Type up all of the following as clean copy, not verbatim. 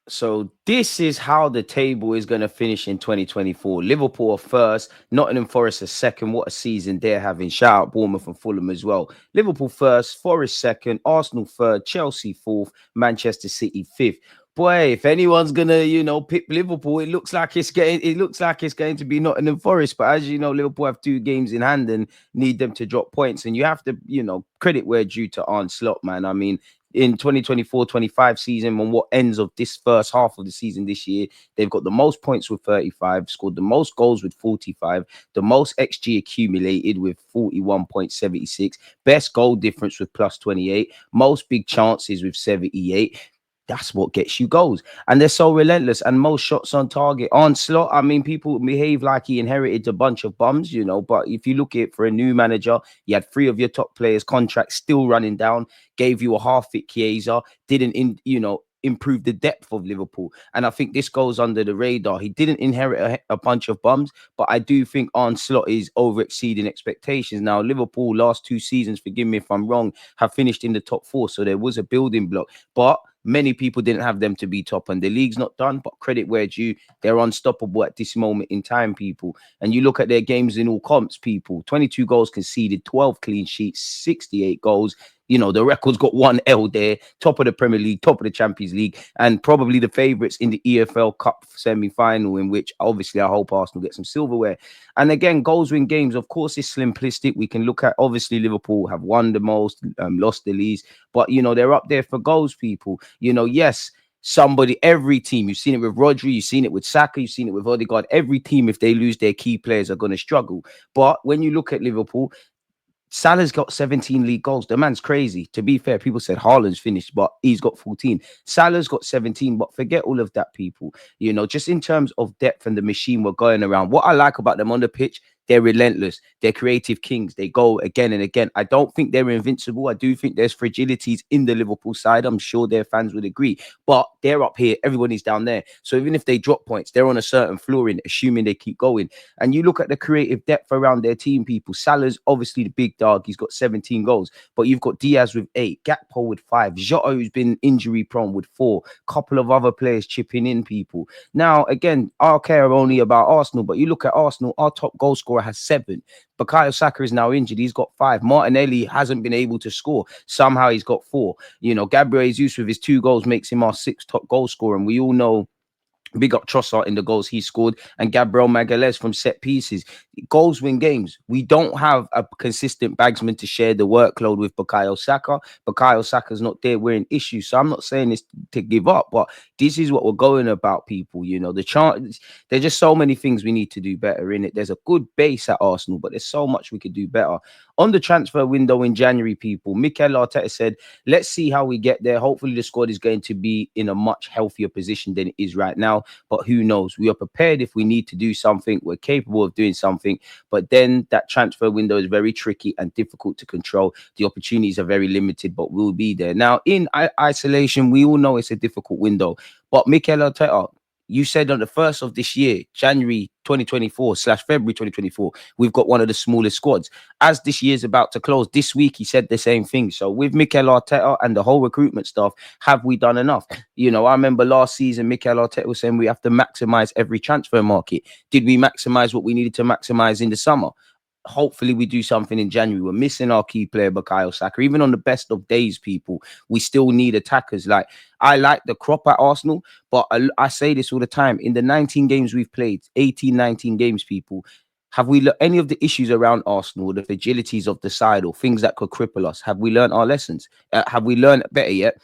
So this is how the table is going to finish in 2024. Liverpool are first, Nottingham Forest are second. What a season they're having. Shout out Bournemouth and Fulham as well. Liverpool first, Forest second, Arsenal third, Chelsea fourth, Manchester City fifth. Boy, if anyone's gonna, pick Liverpool, it looks like it's going to be Nottingham Forest. But as you know, Liverpool have 2 games in hand and need them to drop points. And you have to, credit where due to Arne Slot, man. I mean, in 2024-25 season, on what ends of this first half of the season this year, they've got the most points with 35, scored the most goals with 45, the most XG accumulated with 41.76, best goal difference with plus 28, most big chances with 78. That's what gets you goals. And they're so relentless. And most shots on target. On Slot, I mean, people behave like he inherited a bunch of bums, But if you look at it for a new manager, you had 3 of your top players' contracts still running down, gave you a half-fit Chiesa, didn't, improve the depth of Liverpool. And I think this goes under the radar. He didn't inherit a bunch of bums, but I do think Arne Slot is over exceeding expectations. Now, Liverpool last 2 seasons, forgive me if I'm wrong, have finished in the top 4. So there was a building block. But many people didn't have them to be top, and the league's not done, but credit where due. They're unstoppable at this moment in time, people. And you look at their games in all comps, people. 22 goals conceded, 12 clean sheets, 68 goals. The record's got 1 L there, top of the Premier League, top of the Champions League, and probably the favourites in the EFL Cup semi-final, in which obviously I hope Arsenal get some silverware. And again, goals win games. Of course, it's simplistic. We can look at, obviously, Liverpool have won the most, lost the least, but, they're up there for goals, people. Yes, every team, you've seen it with Rodri, you've seen it with Saka, you've seen it with Odegaard. Every team, if they lose their key players, are going to struggle. But when you look at Liverpool, Salah's got 17 league goals. The man's crazy. To be fair, people said Haaland's finished, but he's got 14. Salah's got 17, but forget all of that, people. Just in terms of depth and the machine we're going around, what I like about them on the pitch, they're relentless. They're creative kings. They go again and again. I don't think they're invincible. I do think there's fragilities in the Liverpool side. I'm sure their fans would agree. But they're up here. Everybody's down there. So even if they drop points, they're on a certain floor in, assuming they keep going. And you look at the creative depth around their team, people. Salah's obviously the big dog. He's got 17 goals. But you've got Diaz with 8, Gakpo with 5, Jota, who's been injury prone, with 4, couple of other players chipping in, people. Now, again, I'll care only about Arsenal, but you look at Arsenal, our top goal scorer has 7. Bukayo Saka is now injured. He's got 5. Martinelli hasn't been able to score. Somehow he's got 4. Gabriel Jesus with his 2 goals makes him our 6th top goal scorer. And we all know, big up Trossard in the goals he scored, and Gabriel Magalhaes from set pieces. Goals win games. We don't have a consistent bagsman to share the workload with Bukayo Saka. Bukayo Saka's not there. We're in issues. So I'm not saying this to give up, but this is what we're going about, people. The chance. There's just so many things we need to do better in it. There's a good base at Arsenal, but there's so much we could do better. On the transfer window in January, people, Mikel Arteta said, let's see how we get there. Hopefully the squad is going to be in a much healthier position than it is right now. But who knows? We are prepared if we need to do something. We're capable of doing something. But then that transfer window is very tricky and difficult to control. The opportunities are very limited, but we'll be there. Now, in isolation, we all know it's a difficult window. But Mikel Arteta, you said on the 1st of this year, January 2024/February 2024, we've got one of the smallest squads. As this year's about to close, this week he said the same thing. So with Mikel Arteta and the whole recruitment stuff, have we done enough? I remember last season, Mikel Arteta was saying we have to maximize every transfer market. Did we maximize what we needed to maximize in the summer? Hopefully we do something in January. We're missing our key player, Bukayo Saka. Even on the best of days, people, we still need attackers. Like, I like the crop at Arsenal, but I say this all the time. In the 19 games we've played, 18, 19 games, people, have we learned any of the issues around Arsenal, the fragilities of the side, or things that could cripple us? Have we learned our lessons? Have we learned better yet?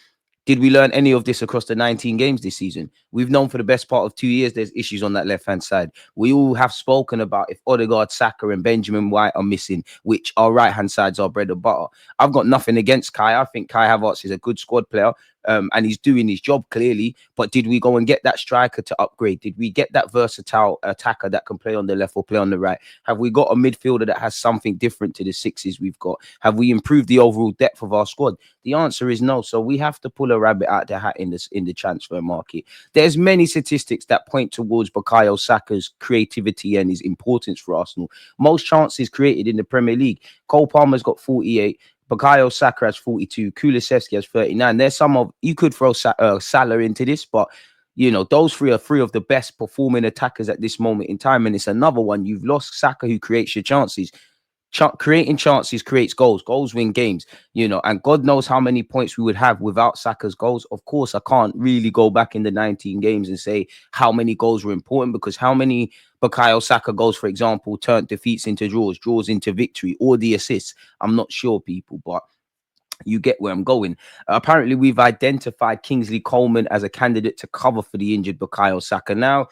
Did we learn any of this across the 19 games this season? We've known for the best part of 2 years there's issues on that left-hand side. We all have spoken about if Odegaard, Saka, and Benjamin White are missing, which our right-hand side's our bread and butter. I've got nothing against Kai. I think Kai Havertz is a good squad player. And he's doing his job clearly. But did we go and get that striker to upgrade? Did we get that versatile attacker that can play on the left or play on the right? Have we got a midfielder that has something different to the 6s we've got? Have we improved the overall depth of our squad? The answer is no. So we have to pull a rabbit out the hat in the transfer market. There's many statistics that point towards Bukayo Saka's creativity and his importance for Arsenal. Most chances created in the Premier League. Cole Palmer's got 48. Bukayo Saka has 42. Kulusevski has 39. There's some of, you could throw Salah into this, but Those three are three of the best performing attackers at this moment in time. And it's another one. You've lost Saka, who creates your chances. Creating chances creates goals. Goals win games, and God knows how many points we would have without Saka's goals. Of course, I can't really go back in the 19 games and say how many goals were important, because how many Bukayo Saka goals, for example, turned defeats into draws into victory, or the assists. I'm not sure, people, but you get where I'm going. Apparently, we've identified Kingsley Coman as a candidate to cover for the injured Bukayo Saka. Now,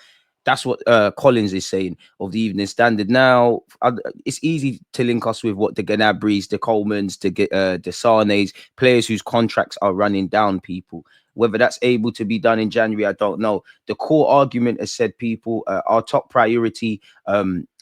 that's what Collins is saying of the Evening Standard. Now, it's easy to link us with what the Gnabry's, the Colemans, the Sane's, players whose contracts are running down, people. Whether that's able to be done in January, I don't know. The core argument has said, people, our top priority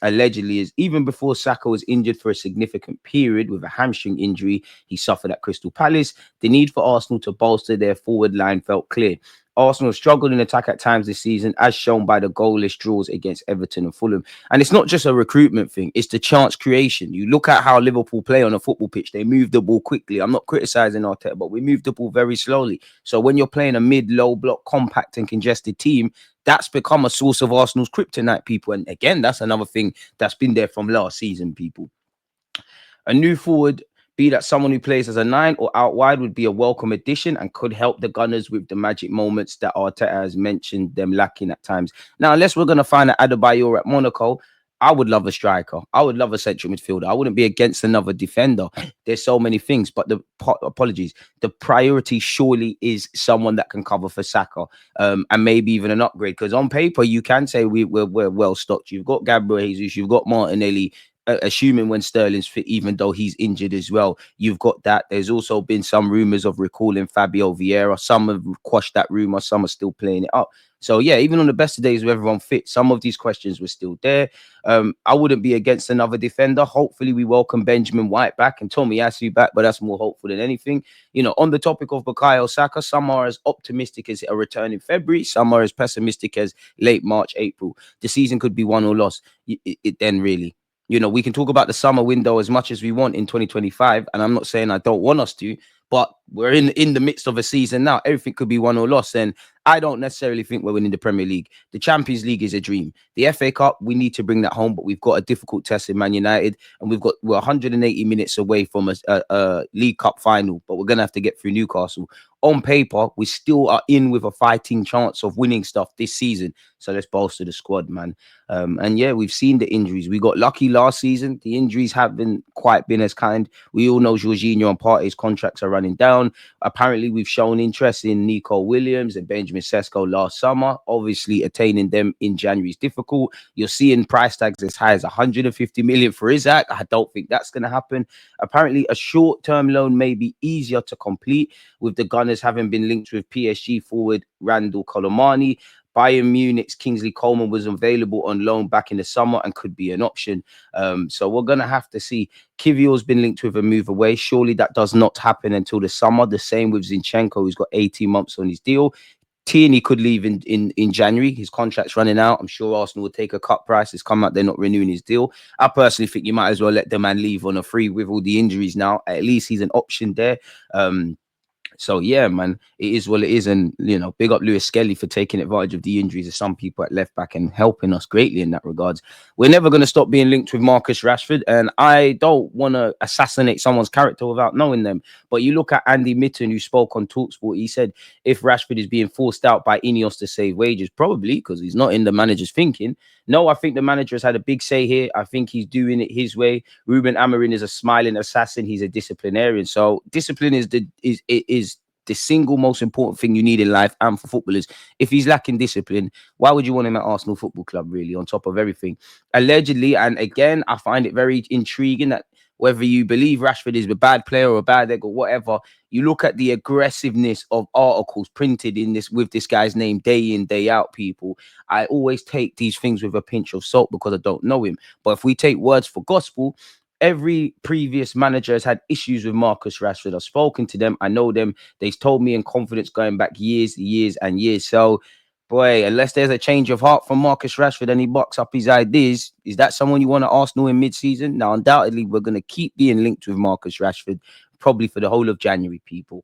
allegedly is, even before Saka was injured for a significant period with a hamstring injury he suffered at Crystal Palace, the need for Arsenal to bolster their forward line felt clear. Arsenal struggled in attack at times this season, as shown by the goalless draws against Everton and Fulham. And it's not just a recruitment thing, it's the chance creation. You look at how Liverpool play on a football pitch, they move the ball quickly. I'm not criticizing Arteta, but we move the ball very slowly. So when you're playing a mid-low block, compact and congested team, that's become a source of Arsenal's kryptonite, people. And again, that's another thing that's been there from last season, people. A new forward, be that someone who plays as a 9 or out wide, would be a welcome addition and could help the Gunners with the magic moments that Arteta has mentioned them lacking at times. Now, unless we're going to find an Adebayor at Monaco, I would love a striker. I would love a central midfielder. I wouldn't be against another defender. There's so many things, but the priority surely is someone that can cover for Saka, and maybe even an upgrade. Because on paper, you can say we're well stocked. You've got Gabriel Jesus, you've got Martinelli, assuming when Sterling's fit, even though he's injured as well. You've got that. There's also been some rumors of recalling Fabio Vieira. Some have quashed that rumor. Some are still playing it up. So yeah, even on the best of days with everyone fit, some of these questions were still there. I wouldn't be against another defender. Hopefully we welcome Benjamin White back and Tomiyasu back, but that's more hopeful than anything. On the topic of Bukayo Saka, some are as optimistic as a return in February. Some are as pessimistic as late March, April. The season could be won or lost. Then really. We can talk about the summer window as much as we want in 2025, and I'm not saying I don't want us to, but we're in the midst of a season now. Everything could be won or lost, and I don't necessarily think we're winning the Premier League. The Champions League is a dream. The FA Cup, we need to bring that home, but we've got a difficult test in Man United, and we're 180 minutes away from a League Cup final, but we're gonna have to get through Newcastle. On paper, we still are in with a fighting chance of winning stuff this season. So let's bolster the squad, man. And yeah, we've seen the injuries. We got lucky last season. The injuries haven't quite been as kind. We all know Jorginho and Partey's contracts are running down. Apparently, we've shown interest in Nico Williams and Benjamin Sesko last summer. Obviously, attaining them in January is difficult. You're seeing price tags as high as 150 million for Isaac. I don't think that's going to happen. Apparently, a short-term loan may be easier to complete, with the Gunners having been linked with PSG forward Randall Colomani. Bayern Munich's Kingsley Coman was available on loan back in the summer and could be an option. So we're going to have to see. Kivior's been linked with a move away. Surely that does not happen until the summer. The same with Zinchenko, who's got 18 months on his deal. Tierney could leave in January. His contract's running out. I'm sure Arsenal will take a cut price. It's come out they're not renewing his deal. I personally think you might as well let the man leave on a free with all the injuries now. At least he's an option there. So yeah, man, it is what it is. And big up Lewis Skelly for taking advantage of the injuries of some people at left back and helping us greatly in that regards. We're never going to stop being linked with Marcus Rashford, and I don't want to assassinate someone's character without knowing them. But you look at Andy Mitten, who spoke on Talksport. He said if Rashford is being forced out by Ineos to save wages, probably because he's not in the manager's thinking. No, I think the manager has had a big say here. I think he's doing it his way. Ruben Amorim is a smiling assassin. He's a disciplinarian. So discipline is the single most important thing you need in life and for footballers. If he's lacking discipline, why would you want him at Arsenal Football Club, really, on top of everything? Allegedly, and again, I find it very intriguing that whether you believe Rashford is a bad player or a bad egg or whatever, you look at the aggressiveness of articles printed in this with this guy's name day in, day out, people. I always take these things with a pinch of salt because I don't know him. But if we take words for gospel, every previous manager has had issues with Marcus Rashford. I've spoken to them. I know them. They've told me in confidence going back years and years. So, boy, unless there's a change of heart from Marcus Rashford and he bucks up his ideas, is that someone you want at Arsenal in mid-season? Now, undoubtedly, we're going to keep being linked with Marcus Rashford, probably for the whole of January, people.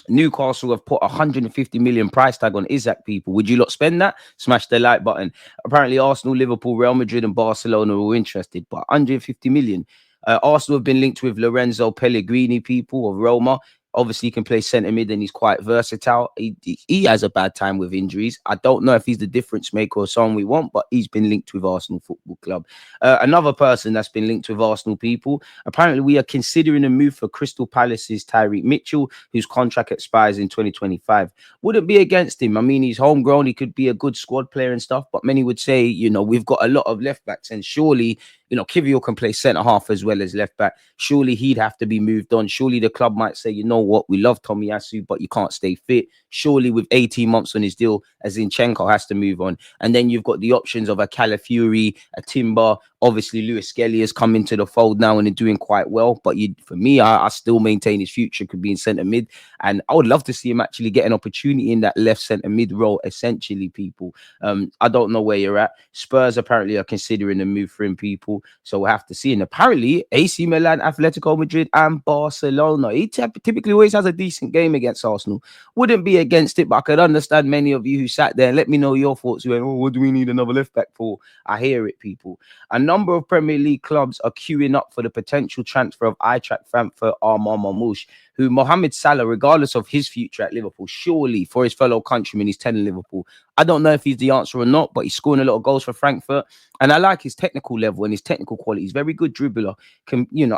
Newcastle have put 150 million price tag on Isaac. People, would you lot spend that? Smash the like button. Apparently, Arsenal, Liverpool, Real Madrid, and Barcelona are all interested, but 150 million. Arsenal have been linked with Lorenzo Pellegrini, people of Roma. Obviously, he can play centre mid and he's quite versatile. He has a bad time with injuries. I don't know if he's the difference maker or someone we want, but he's been linked with Arsenal Football Club. Another person that's been linked with Arsenal, people. Apparently, we are considering a move for Crystal Palace's Tyreek Mitchell, whose contract expires in 2025. Wouldn't be against him. I mean, he's homegrown. He could be a good squad player and stuff, but many would say, we've got a lot of left backs, and surely, Kivior can play centre half as well as left back. Surely he'd have to be moved on. Surely the club might say, you know what, we love Tomiyasu, but you can't stay fit. Surely with 18 months on his deal, as Zinchenko has to move on. And then you've got the options of a Calafiori, a Timber. Obviously, Lewis Skelly has come into the fold now and is doing quite well. But for me, I still maintain his future could be in centre mid. And I would love to see him actually get an opportunity in that left centre mid role, essentially, people. I don't know where you're at. Spurs apparently are considering a move for him, people. So we'll have to see. And apparently, AC Milan, Atletico Madrid, and Barcelona. He typically always has a decent game against Arsenal. Wouldn't be against it, but I could understand many of you who sat there and let me know your thoughts. You went, what do we need another left back for? I hear it, people. A number of Premier League clubs are queuing up for the potential transfer of Eintracht Frankfurt Omar Marmoush, who Mohamed Salah, regardless of his future at Liverpool, surely for his fellow countrymen, he's telling Liverpool. I don't know if he's the answer or not, but he's scoring a lot of goals for Frankfurt. And I like his technical level and his technical quality. He's very good dribbler.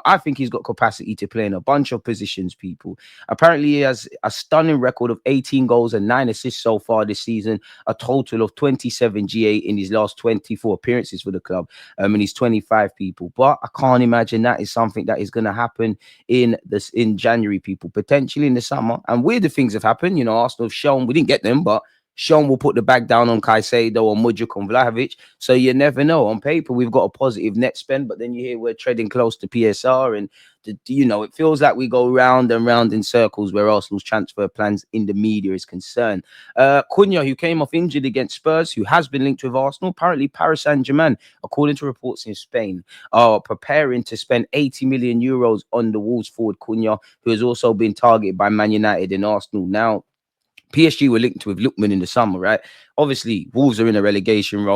I think he's got capacity to play in a bunch of positions, people. Apparently, he has a stunning record of 18 goals and 9 assists so far this season, a total of 27 GA in his last 24 appearances for the club. And he's 25, people. But I can't imagine that is something that is going to happen in January, people, potentially in the summer. And weirder things have happened. Arsenal have shown, we didn't get them, but Sean will put the bag down on Caicedo or Mudryk on Vlahovic. So you never know. On paper, we've got a positive net spend, but then you hear we're treading close to PSR. And, it feels like we go round and round in circles where Arsenal's transfer plans in the media is concerned. Cunha, who came off injured against Spurs, who has been linked with Arsenal, apparently Paris Saint-Germain, according to reports in Spain, are preparing to spend 80 million euros on the Wolves forward Cunha, who has also been targeted by Man United and Arsenal. Now, PSG were linked with Lookman in the summer, right? Obviously, Wolves are in a relegation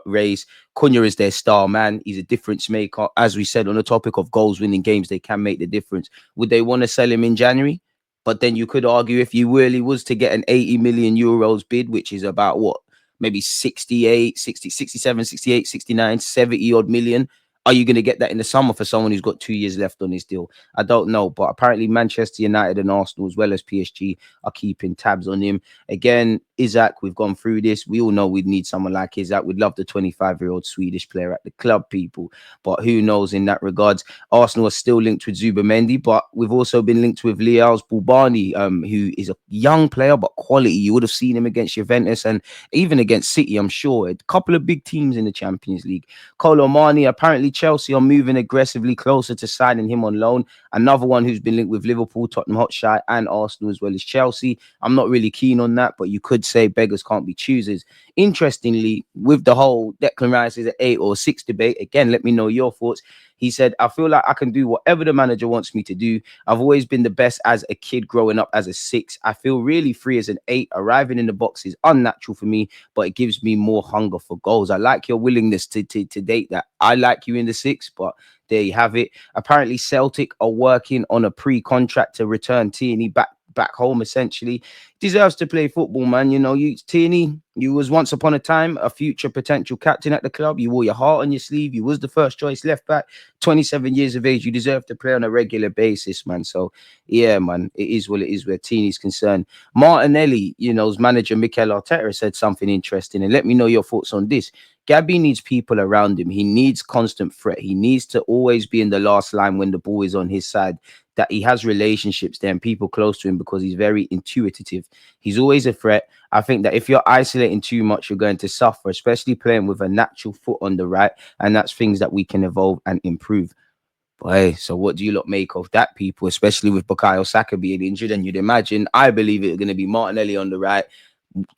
race. Cunha is their star man. He's a difference maker. As we said, on the topic of goals winning games, they can make the difference. Would they want to sell him in January? But then you could argue if you really was to get an 80 million euros bid, which is about what? Maybe 68, 60, 67, 68, 69, 70 odd million. Are you going to get that in the summer for someone who's got 2 years left on his deal? I don't know. But apparently Manchester United and Arsenal, as well as PSG, are keeping tabs on him. Again, Isaac, we've gone through this. We all know we'd need someone like Isaac. We'd love the 25-year-old Swedish player at the club, people. But who knows in that regards. Arsenal are still linked with Zubamendi, but we've also been linked with Leals Boubani, who is a young player, but quality. You would have seen him against Juventus and even against City, I'm sure. A couple of big teams in the Champions League. Colomani, apparently Chelsea are moving aggressively closer to signing him on loan. Another one who's been linked with Liverpool, Tottenham Hotspur, and Arsenal, as well as Chelsea. I'm not really keen on that, but you could say beggars can't be choosers. Interestingly, with the whole Declan Rice is an 8 or 6 debate, again, let me know your thoughts. He said, I feel like I can do whatever the manager wants me to do. I've always been the best as a kid growing up as a 6. I feel really free as an 8. Arriving in the box is unnatural for me, but it gives me more hunger for goals. I like your willingness to date that. I like you in the 6, but there you have it. Apparently, Celtic are working on a pre-contract to return Tierney back home, essentially. Deserves to play football, man. Tierney, you was once upon a time a future potential captain at the club. You wore your heart on your sleeve. You was the first choice left back. 27 years of age. You deserve to play on a regular basis, man. So, yeah, man, it is what it is where Tierney's concerned. Martinelli, his manager, Mikel Arteta, said something interesting. And let me know your thoughts on this. Gabby needs people around him. He needs constant threat. He needs to always be in the last line when the ball is on his side, that he has relationships there and people close to him because he's very intuitive. He's always a threat. I think that if you're isolating too much, you're going to suffer, especially playing with a natural foot on the right. And that's things that we can evolve and improve. But hey, so what do you lot make of that, people, especially with Bukayo Saka being injured? And you'd imagine, I believe it's going to be Martinelli on the right,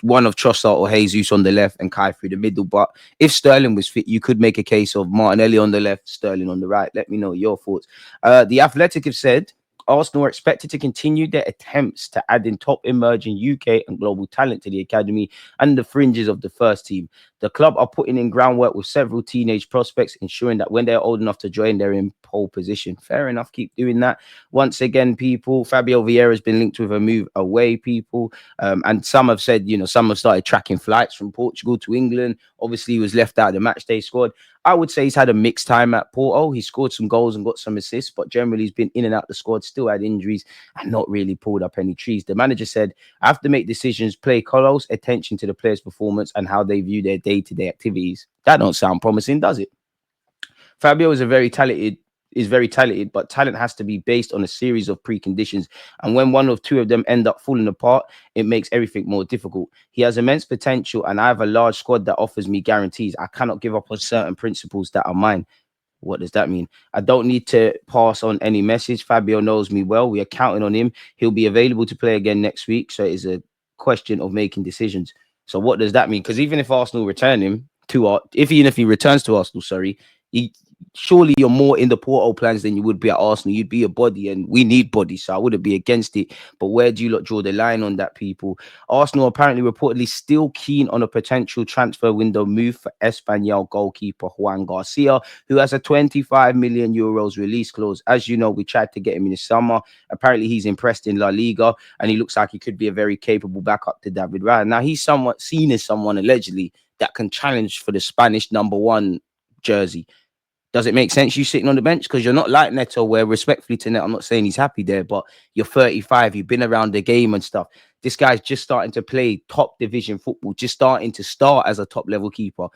one of Trossard or Jesus on the left, and Kai through the middle. But if Sterling was fit, you could make a case of Martinelli on the left, Sterling on the right. Let me know your thoughts. The Athletic have said Arsenal are expected to continue their attempts to add in top emerging UK and global talent to the academy and the fringes of the first team. The club are putting in groundwork with several teenage prospects, ensuring that when they're old enough to join, they're in pole position. Fair enough, keep doing that. Once again, people, Fabio Vieira has been linked with a move away, people. And some have said, some have started tracking flights from Portugal to England. Obviously, he was left out of the match day squad. I would say he's had a mixed time at Porto. He scored some goals and got some assists, but generally he's been in and out the squad, still had injuries and not really pulled up any trees. The manager said, I have to make decisions, pay close attention to the players' performance and how they view their day-to-day activities. That don't sound promising, does it? Fabio is very talented, but talent has to be based on a series of preconditions. And when one or two of them end up falling apart, it makes everything more difficult. He has immense potential, and I have a large squad that offers me guarantees. I cannot give up on certain principles that are mine. What does that mean? I don't need to pass on any message. Fabio knows me well. We are counting on him. He'll be available to play again next week. So it is a question of making decisions. So what does that mean? Because even if Arsenal return him to even if he returns to Arsenal, sorry, he surely you're more in the Porto plans than you would be at Arsenal. You'd be a body, and we need bodies, so I wouldn't be against it. But where do you lot draw the line on that, people? Arsenal apparently reportedly still keen on a potential transfer window move for Espanyol goalkeeper Juan Garcia, who has a 25 million euros release clause. As you know, we tried to get him in the summer. Apparently, he's impressed in La Liga, and he looks like he could be a very capable backup to David Raya. Now, he's somewhat seen as someone allegedly that can challenge for the Spanish #1 jersey. Does it make sense you sitting on the bench? Because you're not like Neto, where respectfully to Neto, I'm not saying he's happy there, but you're 35, you've been around the game and stuff. This guy's just starting to play top division football, just starting to start as a top level keeper.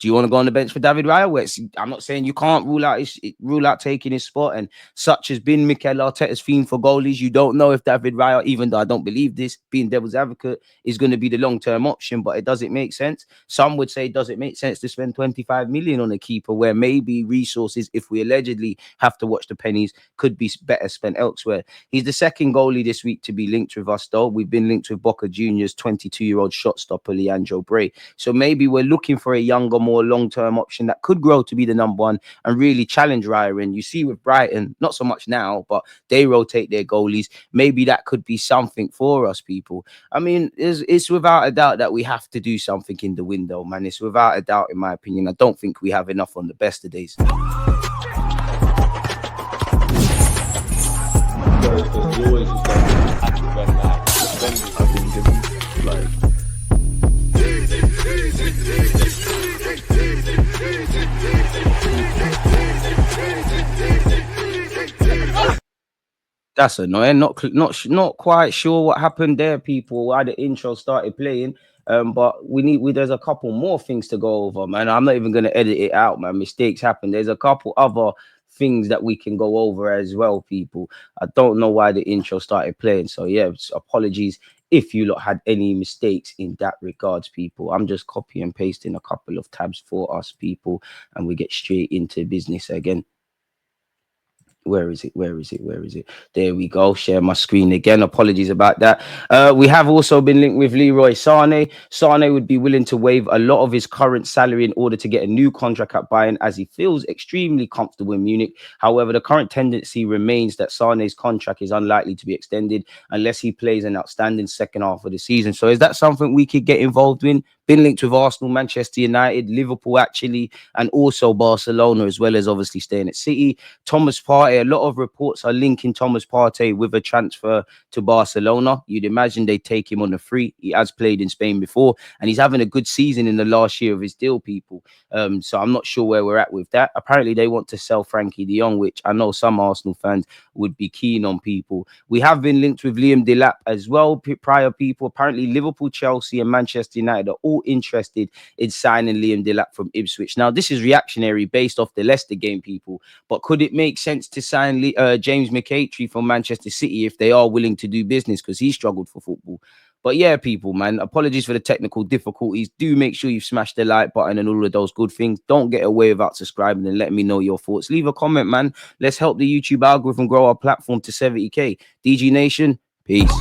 Do you want to go on the bench for David Raya? I'm not saying you can't rule out taking his spot, and such has been Mikel Arteta's theme for goalies. You don't know if David Raya, even though I don't believe this, being devil's advocate, is going to be the long-term option, but it doesn't make sense. Some would say, does it make sense to spend 25 million on a keeper where maybe resources, if we allegedly have to watch the pennies, could be better spent elsewhere? He's the second goalie this week to be linked with us, though. We've been linked with Boca Juniors' 22-year-old shot stopper, Leandro Bray. So maybe we're looking for a younger, more long-term option that could grow to be the #1 and really challenge Raya. And you see with Brighton, not so much now, but they rotate their goalies. Maybe that could be something for us, people. I mean, it's without a doubt that we have to do something in the window, man. It's without a doubt, in my opinion. I don't think we have enough on the best of days. That's annoying. Not quite sure what happened there, people. Why the intro started playing. But there's a couple more things to go over, man. I'm not even gonna edit it out, man. Mistakes happen. There's a couple other things that we can go over as well, people. I don't know why the intro started playing. So yeah, apologies if you lot had any mistakes in that regards, people. I'm just copy and pasting a couple of tabs for us, people, and we get straight into business again. Where is it? There we go. Share my screen again. Apologies about that. We have also been linked with Leroy Sane. Sane would be willing to waive a lot of his current salary in order to get a new contract at Bayern, as he feels extremely comfortable in Munich. However, the current tendency remains that Sane's contract is unlikely to be extended unless he plays an outstanding second half of the season. So is that something we could get involved in? Been linked with Arsenal, Manchester United, Liverpool actually, and also Barcelona, as well as obviously staying at City. Thomas Partey, a lot of reports are linking Thomas Partey with a transfer to Barcelona. You'd imagine they take him on a free. He has played in Spain before, and he's having a good season in the last year of his deal, people. So I'm not sure where we're at with that. Apparently, they want to sell Frankie de Jong, which I know some Arsenal fans would be keen on, people. We have been linked with Liam Delap as well, prior, people. Apparently, Liverpool, Chelsea, and Manchester United are all interested in signing Liam Delap from Ipswich. Now, this is reactionary based off the Leicester game, people, but could it make sense to sign James McCaitry from Manchester City if they are willing to do business, because he struggled for football? But yeah, people, man, apologies for the technical difficulties. Do make sure you've smashed the like button and all of those good things. Don't get away without subscribing and letting me know your thoughts. Leave a comment, man. Let's help the YouTube algorithm grow our platform to 70k. DG Nation, peace.